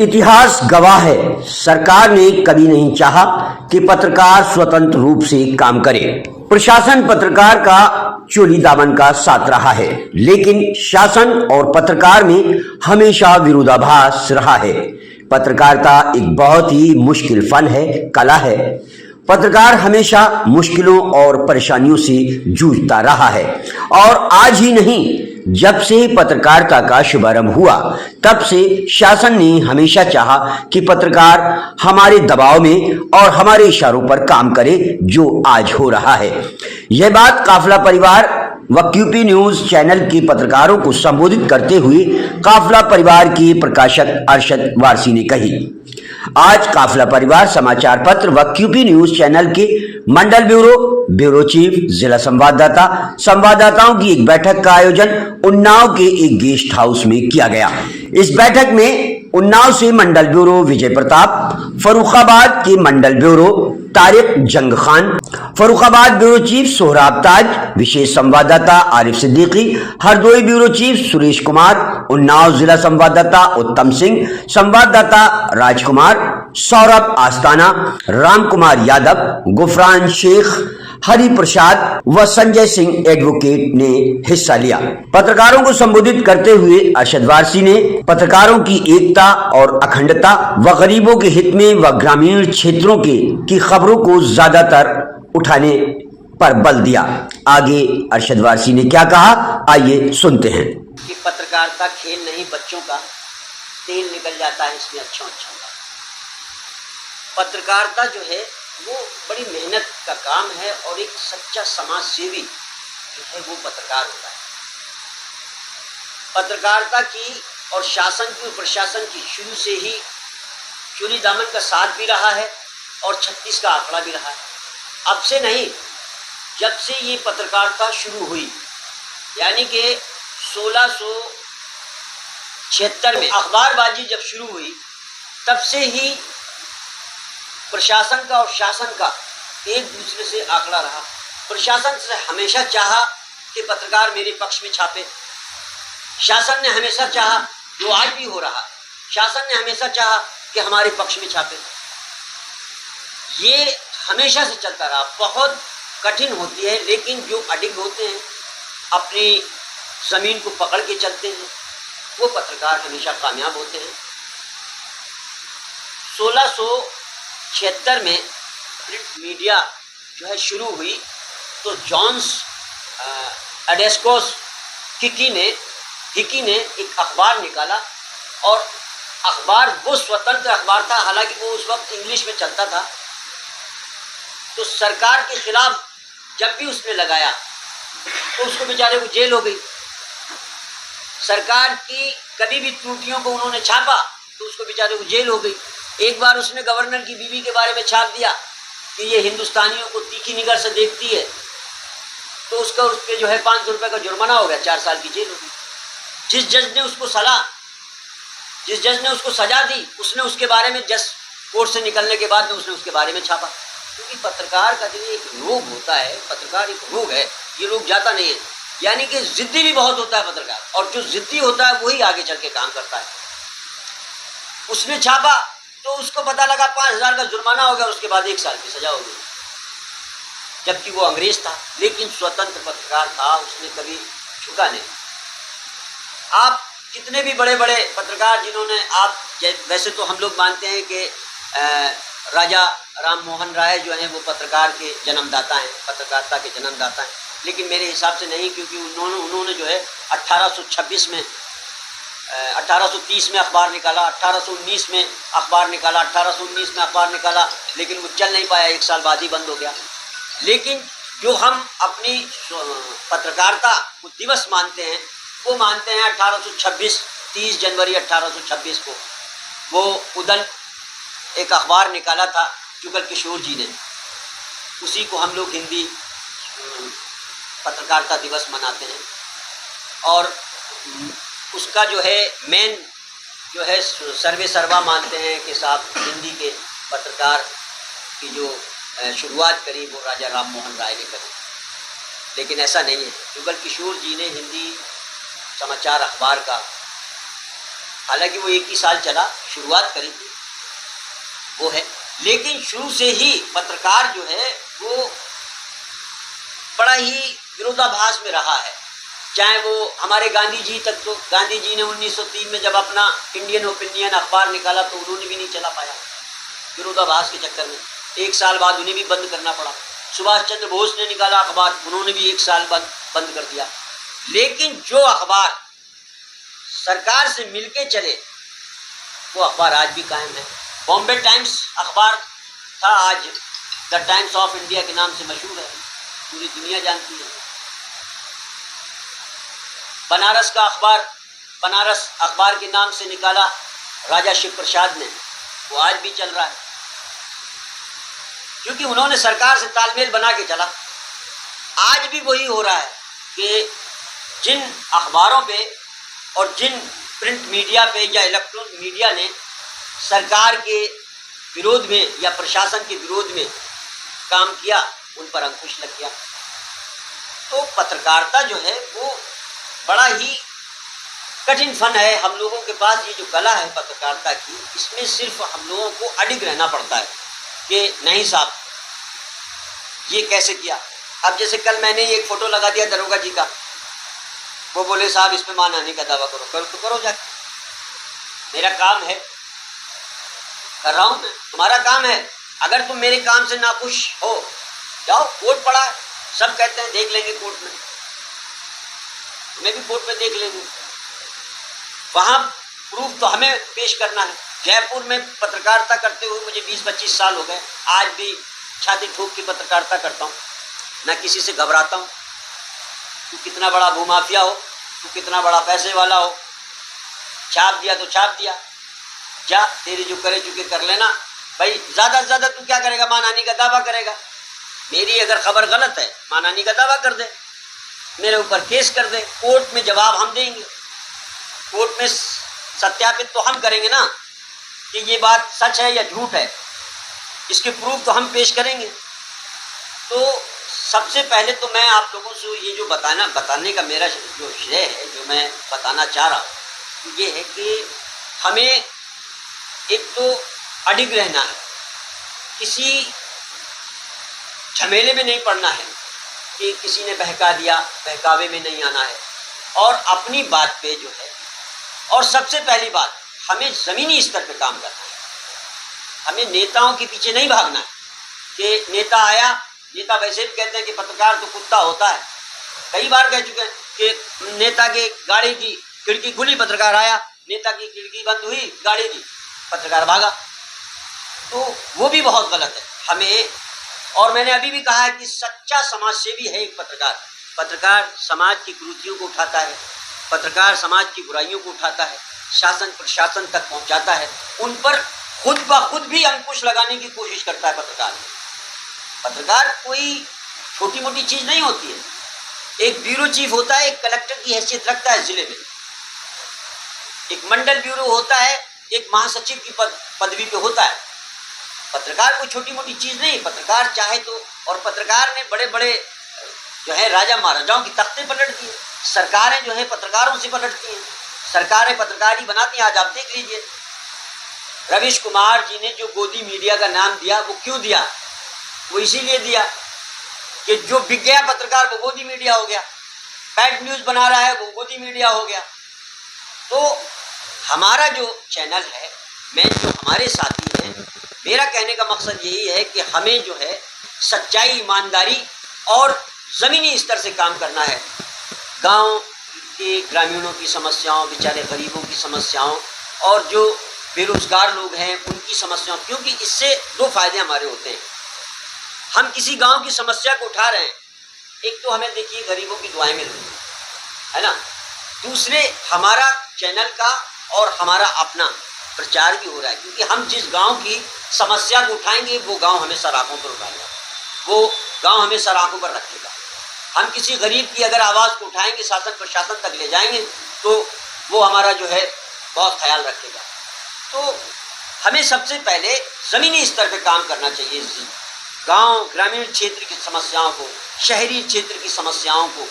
इतिहास गवाह है, सरकार ने कभी नहीं चाहा कि पत्रकार स्वतंत्र रूप से काम करे। प्रशासन पत्रकार का चोली दामन का साथ रहा है, लेकिन शासन और पत्रकार में हमेशा विरोधाभास रहा है। पत्रकारिता एक बहुत ही मुश्किल फन है, कला है। पत्रकार हमेशा मुश्किलों और परेशानियों से जूझता रहा है और आज ही नहीं, जब से पत्रकारिता का शुभारंभ हुआ तब से शासन ने हमेशा चाहा कि पत्रकार हमारे दबाव में और हमारे इशारों पर काम करे, जो आज हो रहा है। यह बात काफिला परिवार व क्यूपी न्यूज चैनल के पत्रकारों को संबोधित करते हुए काफिला परिवार के प्रकाशक अरशद वारसी ने कही। आज काफिला परिवार समाचार पत्र व क्यूपी न्यूज चैनल के मंडल ब्यूरो चीफ, जिला संवाददाताओं की एक बैठक का आयोजन उन्नाव के एक गेस्ट हाउस में किया गया। इस बैठक में उन्नाव से मंडल ब्यूरो विजय प्रताप, फरुखाबाद के मंडल ब्यूरो तारिक जंग खान, फरुखाबाद ब्यूरो चीफ सोहराब ताज, विशेष संवाददाता आरिफ सिद्दीकी, हरदोई ब्यूरो चीफ सुरेश कुमार, उन्नाव जिला संवाददाता उत्तम सिंह, संवाददाता राजकुमार, सौरभ आस्ताना, राम कुमार यादव, गुफरान शेख, हरि प्रसाद व संजय सिंह एडवोकेट ने हिस्सा लिया। पत्रकारों को संबोधित करते हुए अरशद वारसी ने पत्रकारों की एकता और अखंडता व गरीबों के हित में व ग्रामीण क्षेत्रों की खबरों को ज्यादातर उठाने पर बल दिया। आगे अरशद वारसी ने क्या कहा, आइए सुनते हैं। कि पत्रकारिता खेल नहीं, बच्चों का तेल निकल जाता है इसमें अच्छा का। पत्रकारिता जो है वो बड़ी मेहनत का काम है और एक सच्चा समाज सेवी जो है वो पत्रकार होता है। पत्रकारिता की और शासन की और प्रशासन की शुरू से ही चोली दामन का साथ भी रहा है और 36 का आंकड़ा भी रहा है। अब से नहीं, जब से ये पत्रकारिता शुरू हुई, यानी कि 1676 में अखबारबाजी जब शुरू हुई, तब से ही प्रशासन का और शासन का एक दूसरे से आंकड़ा रहा। प्रशासन से हमेशा चाहा कि पत्रकार मेरे पक्ष में छापे। शासन ने हमेशा चाहा, जो आज भी हो रहा, शासन ने हमेशा चाहा कि हमारे पक्ष में छापे। ये हमेशा से चलता रहा। बहुत कठिन होती है, लेकिन जो अडिग होते हैं, अपनी ज़मीन को पकड़ के चलते हैं, वो पत्रकार हमेशा कामयाब होते हैं। 1676 में प्रिंट मीडिया जो है शुरू हुई, तो जॉन्स एडेस्कोस हिकी ने एक अखबार निकाला और अखबार वो स्वतंत्र अखबार था, हालांकि वो उस वक्त इंग्लिश में चलता था। तो सरकार के खिलाफ जब भी उसने लगाया तो उसको बेचारे को जेल हो गई। सरकार की कभी भी त्रुटियों को उन्होंने छापा तो उसको बेचारे को जेल हो गई। एक बार उसने गवर्नर की बीवी के बारे में छाप दिया कि ये हिंदुस्तानियों को तीखी निगाह से देखती है, तो उस पर जो है 500 रुपये का जुर्माना हो गया, 4 साल की जेल हो गई। जिस जज ने उसको सजा दी, उसने उसके बारे में जज कोर्ट से निकलने के बाद में उसने उसके बारे में छापा। क्योंकि पत्रकार का जो एक रोग होता है, पत्रकार एक रोग है, ये रोग जाता नहीं है। यानी कि जिद्दी भी बहुत होता है पत्रकार, और जो जिद्दी होता है वही आगे चल के काम करता है। उसने छापा तो उसको पता लगा 5000 का जुर्माना हो गया, उसके बाद 1 साल की सजा हो गई, जबकि वो अंग्रेज था, लेकिन स्वतंत्र पत्रकार था, उसने कभी झुका नहीं। आप कितने भी बड़े बड़े पत्रकार जिन्होंने, आप वैसे तो हम लोग मानते हैं कि राजा राम मोहन राय जो हैं वो पत्रकार के जन्मदाता हैं, पत्रकारिता के जन्मदाता हैं, लेकिन मेरे हिसाब से नहीं, क्योंकि उन्होंने जो है 1830 में अखबार निकाला, 1819 में अखबार निकाला, 1819 में अखबार निकाला, लेकिन वो चल नहीं पाया, 1 साल बाद ही बंद हो गया। लेकिन जो हम अपनी पत्रकारिता को दिवस मानते हैं, वो मानते हैं 1826, 30 जनवरी 1826 को वो उदन एक अखबार निकाला था जुगल किशोर जी ने, उसी को हम लोग हिंदी पत्रकारिता दिवस मनाते हैं। और उसका जो है मेन जो है सर्वे सर्वा मानते हैं कि साहब हिंदी के पत्रकार की जो शुरुआत करी वो राजा राम मोहन राय ने करी, लेकिन ऐसा नहीं है। जुगल किशोर जी ने हिंदी समाचार अखबार का, हालांकि वो 1 ही साल चला, शुरुआत करी थी वो है। लेकिन शुरू से ही पत्रकार जो है वो बड़ा ही विरोधाभास में रहा है। चाहे वो हमारे गांधी जी तक, तो गांधी जी ने 1903 में जब अपना इंडियन ओपिनियन अखबार निकाला तो उन्होंने भी नहीं चला पाया विरोधाभास के चक्कर में। 1 साल बाद उन्हें भी बंद करना पड़ा। सुभाष चंद्र बोस ने निकाला अखबार, उन्होंने भी 1 साल बाद बंद कर दिया। लेकिन जो अखबार सरकार से मिलके चले वो अखबार आज भी कायम है। बॉम्बे टाइम्स अखबार था, आज द टाइम्स ऑफ इंडिया के नाम से मशहूर है, पूरी दुनिया जानती है। बनारस का अखबार, बनारस अखबार के नाम से निकाला राजा शिव प्रसाद ने, वो आज भी चल रहा है क्योंकि उन्होंने सरकार से तालमेल बना के चला। आज भी वही हो रहा है कि जिन अखबारों पे और जिन प्रिंट मीडिया पे या इलेक्ट्रॉनिक मीडिया ने सरकार के विरोध में या प्रशासन के विरोध में काम किया, उन पर अंकुश लग गया। तो पत्रकारिता जो है वो बड़ा ही कठिन फन है। हम लोगों के पास ये जो कला है पत्रकारिता की, इसमें सिर्फ हम लोगों को अडिग रहना पड़ता है कि नहीं साहब ये कैसे किया। अब जैसे कल मैंने एक फ़ोटो लगा दिया दरोगा जी का, वो बोले साहब इस पे मानहानि का दावा करो, तो करो जाके, मेरा काम है, कर रहा हूँ मैं, तुम्हारा काम है। अगर तुम मेरे काम से नाखुश हो, जाओ, कोर्ट पड़ा है, सब कहते हैं देख लेंगे कोर्ट में, तुम्हें भी कोर्ट में देख लेंगे। वहाँ प्रूफ तो हमें पेश करना है। जयपुर में पत्रकारिता करते हुए मुझे 20-25 साल हो गए, आज भी छाती ठोक की पत्रकारिता करता हूँ, न किसी से घबराता हूँ। तू कितना बड़ा भूमाफिया हो, तू कितना बड़ा पैसे वाला हो, छाप दिया तो छाप दिया, जा तेरे जो करे चुके कर लेना भाई। ज़्यादा से ज़्यादा तू क्या करेगा, मानहानि का दावा करेगा। मेरी अगर खबर गलत है, मानहानि का दावा कर दे, मेरे ऊपर केस कर दे, कोर्ट में जवाब हम देंगे, कोर्ट में सत्यापित तो हम करेंगे ना कि ये बात सच है या झूठ है, इसके प्रूफ तो हम पेश करेंगे। तो सबसे पहले तो मैं आप लोगों से ये जो बताने का मेरा जो श्रेय है, जो मैं बताना चाह रहा हूँ, ये है कि हमें एक तो अडिग रहना है, किसी झमेले में नहीं पड़ना है कि किसी ने बहका दिया, बहकावे में नहीं आना है, और अपनी बात पे जो है, और सबसे पहली बात हमें ज़मीनी स्तर पे काम करना है। हमें नेताओं के पीछे नहीं भागना है कि नेता आया, नेता वैसे भी कहते हैं कि पत्रकार तो कुत्ता होता है, कई बार कह चुके हैं कि नेता के गाड़ी की खिड़की खुली, पत्रकार आया, नेता की खिड़की बंद हुई, गाड़ी की, पत्रकार भागा, तो वो भी बहुत गलत है हमें। और मैंने अभी भी कहा है कि सच्चा समाजसेवी है एक पत्रकार। पत्रकार समाज की कुरीतियों को उठाता है, पत्रकार समाज की बुराइयों को उठाता है, शासन प्रशासन तक पहुंचाता है, उन पर खुद ब खुद भी अंकुश लगाने की कोशिश करता है पत्रकार। पत्रकार कोई छोटी मोटी चीज़ नहीं होती है। एक ब्यूरो चीफ होता है, एक कलेक्टर की हैसियत रखता है ज़िले में, एक मंडल ब्यूरो होता है, एक महासचिव की पदवी पे होता है। पत्रकार कोई छोटी मोटी चीज़ नहीं। पत्रकार चाहे तो, और पत्रकार ने बड़े बड़े जो है राजा महाराजाओं की तख्ते पलट दिए, सरकारें जो है पत्रकारों से पलटती हैं, सरकारें पत्रकारी बनाती हैं। आज आप देख लीजिए, रवीश कुमार जी ने जो गोदी मीडिया का नाम दिया, वो क्यों दिया? वो इसीलिए दिया कि जो बिक गया पत्रकार वो गोदी मीडिया हो गया, बैड न्यूज़ बना रहा है वो गोदी मीडिया हो गया। तो हमारा जो चैनल है, मैं जो हमारे साथी हैं, मेरा कहने का मकसद यही है कि हमें जो है सच्चाई, ईमानदारी और ज़मीनी स्तर से काम करना है। गांव के ग्रामीणों की समस्याओं, बेचारे गरीबों की समस्याओं, और जो बेरोज़गार लोग हैं उनकी समस्याओं, क्योंकि इससे 2 फायदे हमारे होते हैं। हम किसी गांव की समस्या को उठा रहे हैं, एक तो हमें देखिए गरीबों की दुआएं मिल रही है ना, दूसरे हमारा चैनल का और हमारा अपना प्रचार भी हो रहा है, क्योंकि हम जिस गांव की समस्या को उठाएंगे वो गांव हमें सराखों पर उठाएगा, वो गांव हमें सराखों पर रखेगा। हम किसी गरीब की अगर आवाज़ को उठाएंगे, शासन प्रशासन तक ले जाएंगे, तो वो हमारा जो है बहुत ख्याल रखेगा। तो हमें सबसे पहले ज़मीनी स्तर पर काम करना चाहिए। गांव, ग्रामीण क्षेत्र की समस्याओं को, शहरी क्षेत्र की समस्याओं को,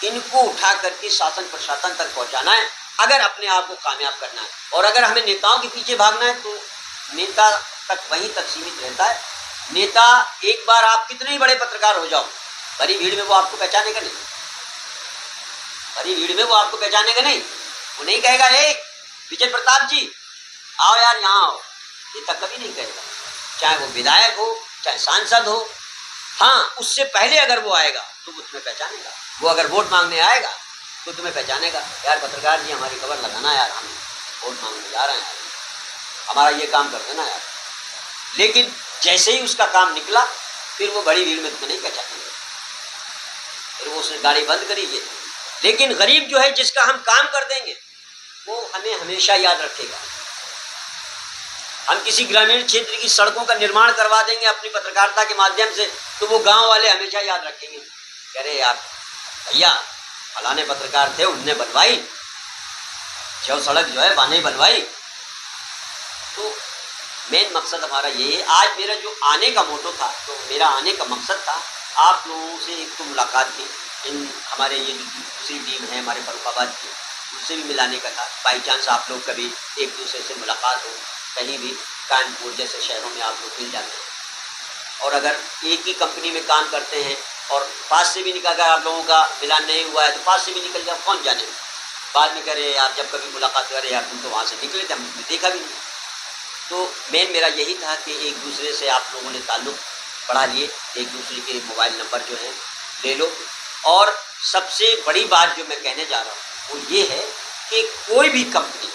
इनको उठा करके शासन प्रशासन तक पहुंचाना है। अगर अपने आप को कामयाब करना है। और अगर हमें नेताओं के पीछे भागना है तो नेता तक वहीं तक सीमित रहता है। नेता एक बार आप कितने ही बड़े पत्रकार हो जाओ, भरी भीड़ में वो आपको पहचानेगा नहीं, भरी भीड़ में वो आपको पहचानेगा नहीं। वो नहीं कहेगा ए विजय प्रताप जी आओ यार यहाँ आओ, नेता कभी नहीं कहेगा, चाहे वो विधायक हो चाहे सांसद हो। हाँ, उससे पहले अगर वो आएगा तो वो तुम्हें पहचानेगा। वो अगर वोट मांगने आएगा तो तुम्हें पहचानेगा, यार पत्रकार जी हमारी खबर लगाना यार, हम वोट मांगने जा रहे हैं, हमारा ये काम कर देना यार। लेकिन जैसे ही उसका काम निकला फिर वो बड़ी भीड़ में तुम्हें नहीं पहचानेगा, फिर वो उसने गाड़ी बंद करीजिए। लेकिन गरीब जो है जिसका हम काम कर देंगे वो हमें हमेशा याद रखेगा। हम किसी ग्रामीण क्षेत्र की सड़कों का निर्माण करवा देंगे अपनी पत्रकारिता के माध्यम से, तो वो गांव वाले हमेशा याद रखेंगे, अरे यार भैया फलाने पत्रकार थे उनने बनवाई, जो सड़क जो है बाने बनवाई। तो मेन मकसद हमारा ये है। आज मेरा जो आने का मोटो था, तो मेरा आने का मकसद था आप लोगों से एक तो मुलाकात की, इन हमारे ये जो दूसरी टीम है हमारे फर्रुखाबाद की, उनसे भी मिलाने का था। बाई चांस आप लोग कभी एक दूसरे से मुलाकात हो, कहीं भी कानपुर जैसे शहरों में आप लोग मिल जाते हैं। और अगर एक ही कंपनी में काम करते हैं और पास से भी निकल कर आप लोगों का मिलान नहीं हुआ है तो पास से भी निकल जाओ, कौन जाने, बाद में करे यार जब कभी मुलाकात करे यार तुम तो वहाँ से निकले थे, हमने देखा भी नहीं। तो मेन मेरा यही था कि एक दूसरे से आप लोगों ने ताल्लुक़ बढ़ा लिए, एक दूसरे के मोबाइल नंबर जो है ले लो। और सबसे बड़ी बात जो मैं कहने जा रहा हूँ वो ये है कि कोई भी कंपनी,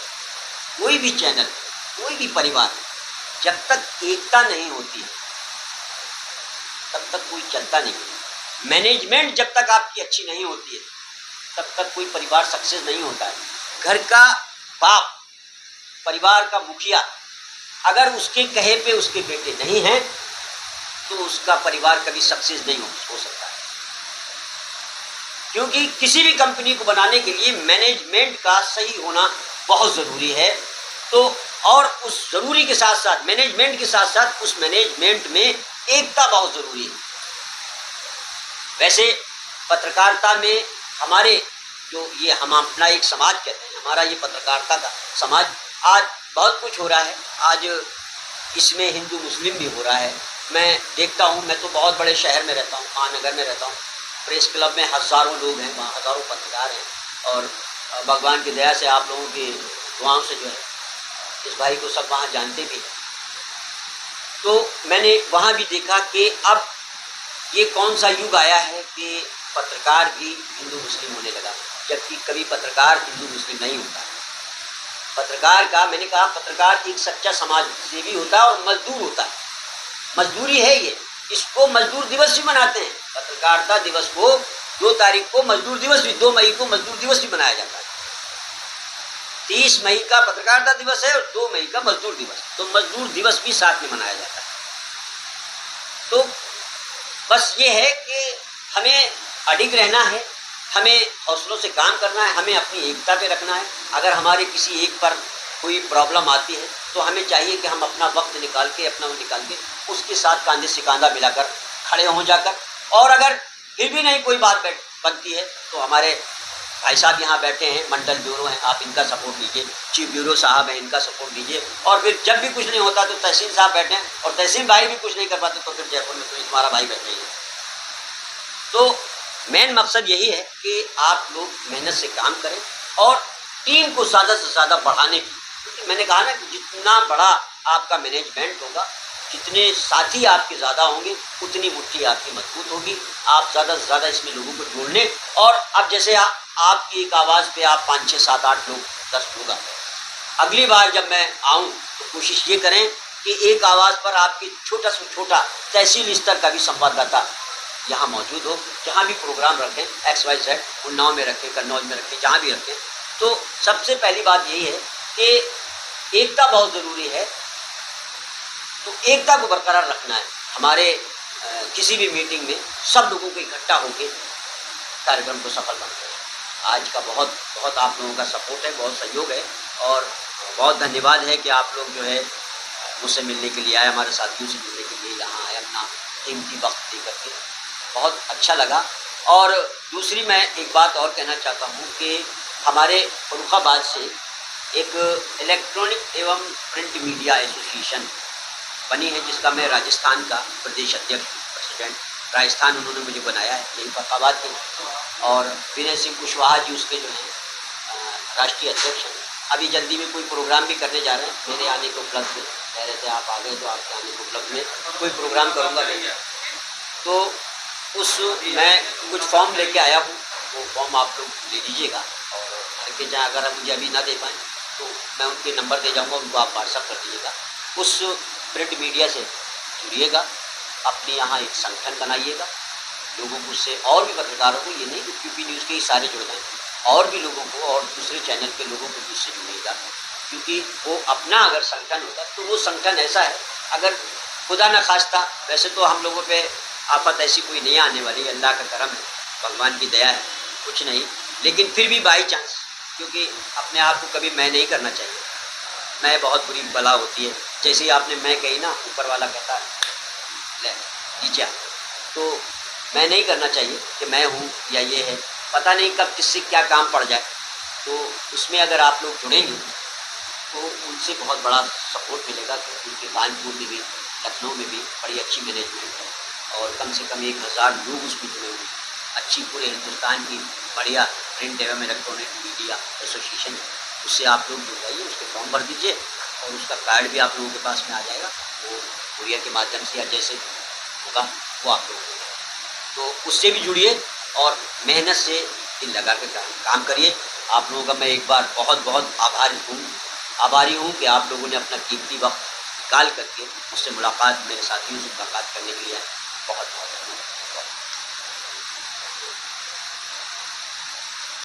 कोई भी चैनल, कोई भी परिवार जब तक एकता नहीं होती है तब तक कोई चलता नहीं है। मैनेजमेंट जब तक आपकी अच्छी नहीं होती है तब तक कोई परिवार सक्सेस नहीं होता है। घर का बाप, परिवार का मुखिया अगर उसके कहे पे उसके बेटे नहीं हैं तो उसका परिवार कभी सक्सेस नहीं हो सकता है। क्योंकि किसी भी कंपनी को बनाने के लिए मैनेजमेंट का सही होना बहुत ज़रूरी है। तो और उस ज़रूरी के साथ साथ मैनेजमेंट के साथ साथ उस मैनेजमेंट में एकता बहुत ज़रूरी है। वैसे पत्रकारिता में हमारे जो ये हम अपना एक समाज कहते हैं, हमारा ये पत्रकारिता का समाज आज बहुत कुछ हो रहा है। आज इसमें हिंदू मुस्लिम भी हो रहा है। मैं देखता हूँ, मैं तो बहुत बड़े शहर में रहता हूँ, महानगर में रहता हूँ। प्रेस क्लब में हज़ारों लोग हैं, वहाँ हज़ारों पत्रकार हैं और भगवान की दया से आप लोगों की दुआओं से जो है इस भाई को सब वहाँ जानते भी हैं। तो मैंने वहाँ भी देखा कि अब ये कौन सा युग आया है कि पत्रकार भी हिंदू मुस्लिम होने लगा, जबकि कभी पत्रकार हिंदू मुस्लिम नहीं होता। पत्रकार का, मैंने कहा पत्रकार एक सच्चा समाज सेवी होता है और मजदूर होता है। मजदूरी है ये, इसको मजदूर दिवस भी मनाते हैं। पत्रकारिता दिवस को 2 तारीख को मजदूर दिवस भी, 2 मई को मजदूर दिवस भी मनाया जाता है। 30 मई का पत्रकारिता दिवस है और 2 मई का मजदूर दिवस, तो मजदूर दिवस भी साथ में मनाया जाता है। तो बस ये है कि हमें अडिग रहना है, हमें हौसलों से काम करना है, हमें अपनी एकता पे रखना है। अगर हमारे किसी एक पर कोई प्रॉब्लम आती है तो हमें चाहिए कि हम अपना वक्त निकाल के, अपना निकाल के उसके साथ कांधे से कांधा मिलाकर खड़े हो जाकर, और अगर फिर भी नहीं कोई बात बनती है तो हमारे भाई साहब यहाँ बैठे हैं, मंडल ब्यूरो हैं, आप इनका सपोर्ट लीजिए, चीफ ब्यूरो साहब हैं, इनका सपोर्ट लीजिए। और फिर जब भी कुछ नहीं होता तो तहसील साहब बैठे हैं, और तहसील भाई भी कुछ नहीं कर पाते तो फिर जयपुर में तो तुम्हारा भाई बैठे हैं। तो मेन मकसद यही है कि आप लोग मेहनत से काम करें और टीम को ज़्यादा से ज़्यादा बढ़ाने की, क्योंकि मैंने कहा ना कि जितना बड़ा आपका मैनेजमेंट होगा, जितने साथी आपके ज़्यादा होंगे, उतनी मुट्ठी आपकी मजबूत होगी। आप ज़्यादा से ज़्यादा इसमें लोगों को जोड़ने, और अब जैसे आपकी एक आवाज़ पे आप 5, 6, 7, 8 लोग 10 लोग आते हैं। अगली बार जब मैं आऊँ तो कोशिश ये करें कि एक आवाज़ पर आपके छोटा से छोटा तहसील स्तर का भी संवाददाता यहाँ मौजूद हो। जहाँ भी प्रोग्राम रखें, XYZ, उन्नाव में रखें, कन्नौज में रखें, जहाँ भी रखें। तो सबसे पहली बात यही है कि एकता बहुत ज़रूरी है, तो एकता को बरकरार रखना है। हमारे किसी भी मीटिंग में सब लोगों को इकट्ठा होकर कार्यक्रम को सफल बनाना है। आज का बहुत बहुत आप लोगों का सपोर्ट है, बहुत सहयोग है, और बहुत धन्यवाद है कि आप लोग जो है मुझसे मिलने के लिए आए, हमारे साथियों से मिलने के लिए यहाँ आए, अपना कीमती वक्त दे करके बहुत अच्छा लगा। और दूसरी मैं एक बात और कहना चाहता हूँ कि हमारे फर्रुखाबाद से एक इलेक्ट्रॉनिक एवं प्रिंट मीडिया एसोसिएशन बनी है, जिसका मैं राजस्थान का प्रदेश अध्यक्ष हूँ, प्रेसिडेंट। राजस्थान उन्होंने मुझे बनाया है, यही फर्रुखाबाद के। और विनय सिंह कुशवाहा जी उसके जो हैं राष्ट्रीय अध्यक्ष हैं। अभी जल्दी में कोई प्रोग्राम भी करने जा रहे हैं, मेरे आने के उपलक्ष्य में। कह रहे थे आप आ गए तो आपके आने के उपलक्ष्य में कोई प्रोग्राम करूँगा मैं। तो उस मैं कुछ फॉर्म लेके आया हूँ, वो फॉर्म आप लोग ले लीजिएगा। और घर के जहाँ अगर आप मुझे अभी ना दे पाएँ तो मैं उनके नंबर दे जाऊँगा, उनको आप व्हाट्सअप कर दीजिएगा। उस प्रिंट मीडिया से जुड़िएगा, अपने यहाँ एक संगठन बनाइएगा, लोगों को उससे और भी पत्रकारों को, ये नहीं कि क्यूपी न्यूज़ के ही सारे जुड़ जाएँ, और भी लोगों को और दूसरे चैनल के लोगों को भी उससे जुड़िएगा। क्योंकि वो अपना अगर संगठन होता तो वो संगठन ऐसा है, अगर खुदा न खास्ता, वैसे तो हम लोगों पे आफत ऐसी कोई नहीं आने वाली, अल्लाह का करम है, भगवान की दया है, कुछ नहीं, लेकिन फिर भी बाई चांस, क्योंकि अपने आप को कभी मैं नहीं करना चाहिए। मैं बहुत बुरी बला होती है, जैसे ही आपने मैं कही ना, ऊपर वाला कहता है ले नीचे आ। तो मैं नहीं करना चाहिए कि मैं हूँ या ये है, पता नहीं कब किससे क्या काम पड़ जाए। तो उसमें अगर आप लोग जुड़ेंगे तो उनसे बहुत बड़ा सपोर्ट मिलेगा, क्योंकि उनके कानपुर में भी, लखनऊ में भी बड़ी अच्छी मैनेजमेंट है, और कम से कम 1000 लोग उसमें जुड़े हुए हैं। अच्छी पूरे हिंदुस्तान की बढ़िया प्रिंट एवं इलेक्ट्रॉनिक मीडिया एसोसिएशन है, उससे आप लोग जुड़ जाइए, उसके फॉर्म भर दीजिए, और उसका कार्ड भी आप लोगों के पास में आ जाएगा। वो कुरियर के माध्यम से या जैसे होगा वो आप लोग, तो उससे भी जुड़िए और मेहनत से दिल लगा के काम करिए। आप लोगों का मैं एक बार बहुत बहुत आभारी हूँ कि आप लोगों ने अपना कीमती वक्त निकाल करके मुझसे मुलाकात, मेरे साथियों से मुलाकात करने के लिए बहुत बहुत धन्यवाद।